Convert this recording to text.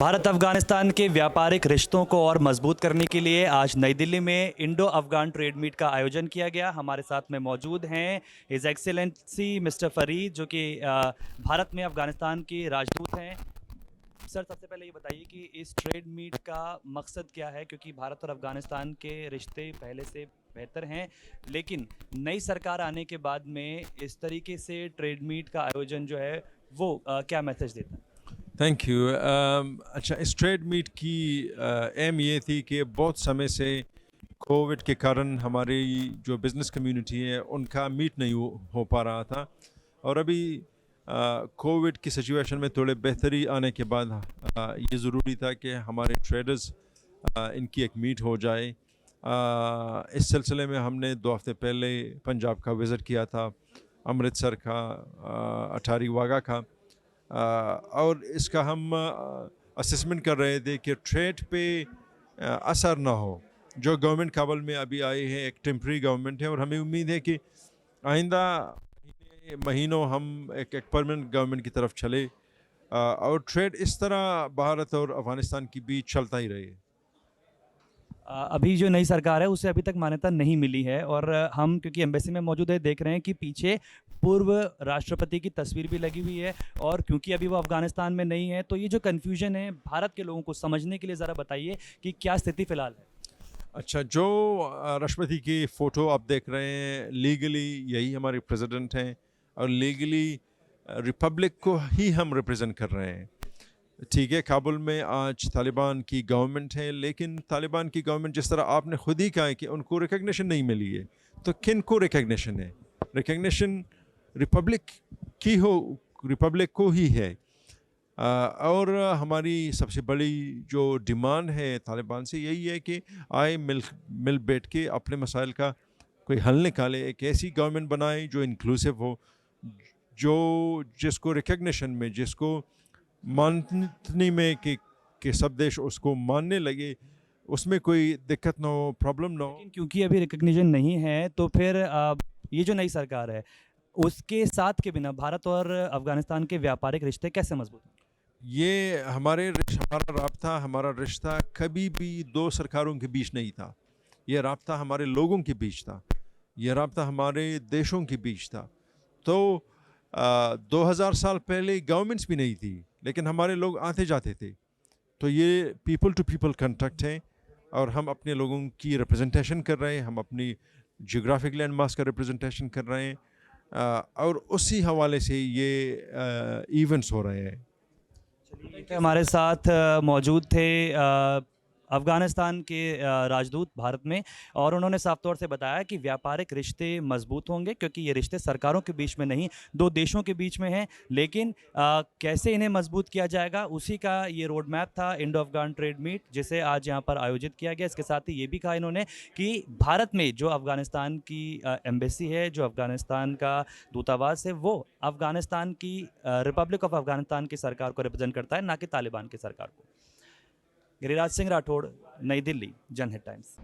भारत अफगानिस्तान के व्यापारिक रिश्तों को और मजबूत करने के लिए आज नई दिल्ली में इंडो अफगान ट्रेड मीट का आयोजन किया गया। हमारे साथ में मौजूद हैं हिज एक्सेलेंसी मिस्टर फरीद, जो कि भारत में अफगानिस्तान के राजदूत हैं। सर, सबसे पहले ये बताइए कि इस ट्रेड मीट का मकसद क्या है, क्योंकि भारत और अफगानिस्तान के रिश्ते पहले से बेहतर हैं, लेकिन नई सरकार आने के बाद में इस तरीके से ट्रेड मीट का आयोजन जो है वो क्या मैसेज देता है? Thank you. अच्छा, इस ट्रेड मीट की एम ये थी कि बहुत समय से कोविड के कारण हमारी जो बिज़नेस कम्युनिटी है उनका मीट नहीं हो पा रहा था, और अभी कोविड की सिचुएशन में थोड़े बेहतरी आने के बाद ये ज़रूरी था कि हमारे ट्रेडर्स इनकी एक मीट हो जाए। इस सिलसिले में हमने 2 हफ्ते पहले पंजाब का विज़िट किया था, अमृतसर का, अटारी वाघा का, और इसका हम असेसमेंट कर रहे थे कि ट्रेड पे असर ना हो। जो गवर्नमेंट काबल में अभी आई है एक टेम्प्रेरी गवर्नमेंट है, और हमें उम्मीद है कि आइंदा महीनों हम एक परमानेंट गवर्नमेंट की तरफ चले, और ट्रेड इस तरह भारत और अफ़गानिस्तान के बीच चलता ही रहे। अभी जो नई सरकार है उसे अभी तक मान्यता नहीं मिली है, और हम क्योंकि एम्बेसी में मौजूद है देख रहे हैं कि पीछे पूर्व राष्ट्रपति की तस्वीर भी लगी हुई है, और क्योंकि अभी वो अफगानिस्तान में नहीं है तो ये जो कन्फ्यूजन है भारत के लोगों को समझने के लिए ज़रा बताइए कि क्या स्थिति फ़िलहाल है। अच्छा, जो राष्ट्रपति की फ़ोटो आप देख रहे हैं, लीगली यही हमारे प्रेसिडेंट हैं, और लीगली रिपब्लिक को ही हम रिप्रेजेंट कर रहे हैं। ठीक है, काबुल में आज तालिबान की गवर्नमेंट है, लेकिन तालिबान की गवर्नमेंट, जिस तरह आपने खुद ही कहा है कि उनको रिकग्निशन नहीं मिली है, तो किन को रिकग्निशन है? रिकग्निशन रिपब्लिक की हो, रिपब्लिक को ही है। और हमारी सबसे बड़ी जो डिमांड है तालिबान से यही है कि आए मिल बैठ के अपने मसाइल का कोई हल निकाले, एक ऐसी गवर्नमेंट बनाए जो इंक्लूसिव हो, जो जिसको रिकग्निशन में, जिसको मानने में कि सब देश उसको मानने लगे, उसमें कोई दिक्कत ना हो, प्रॉब्लम ना हो। लेकिन क्योंकि अभी रिकग्निशन नहीं है तो फिर ये जो नई सरकार है उसके साथ के बिना भारत और अफगानिस्तान के व्यापारिक रिश्ते कैसे मजबूत हों? ये हमारा राब्ता, हमारा रिश्ता कभी भी 2 सरकारों के बीच नहीं था। ये राब्ता हमारे लोगों के बीच था, ये राब्ता हमारे देशों के बीच था। तो 2000 साल पहले गवर्नमेंट्स भी नहीं थी, लेकिन हमारे लोग आते जाते थे। तो ये पीपल टू पीपल कॉन्टैक्ट है, और हम अपने लोगों की रिप्रेजेंटेशन कर रहे हैं, हम अपनी जियोग्राफिक लैंड मास का रिप्रेजेंटेशन कर रहे हैं, और उसी हवाले से ये इवेंट्स हो रहे हैं। हमारे साथ मौजूद थे अफ़गानिस्तान के राजदूत भारत में, और उन्होंने साफ तौर से बताया कि व्यापारिक रिश्ते मजबूत होंगे, क्योंकि ये रिश्ते सरकारों के बीच में नहीं, 2 देशों के बीच में हैं। लेकिन कैसे इन्हें मजबूत किया जाएगा उसी का ये रोड मैप था इंडो अफ़गान ट्रेड मीट, जिसे आज यहाँ पर आयोजित किया गया। इसके साथ ही ये भी कहा इन्होंने कि भारत में जो अफ़गानिस्तान की एम्बेसी है, जो अफ़गानिस्तान का दूतावास है, वो अफ़गानिस्तान की रिपब्लिक ऑफ अफ़गानिस्तान की सरकार को रिप्रेजेंट करता है, ना कि तालिबान की सरकार को। गिरिराज सिंह राठौड़, नई दिल्ली, जनहित टाइम्स।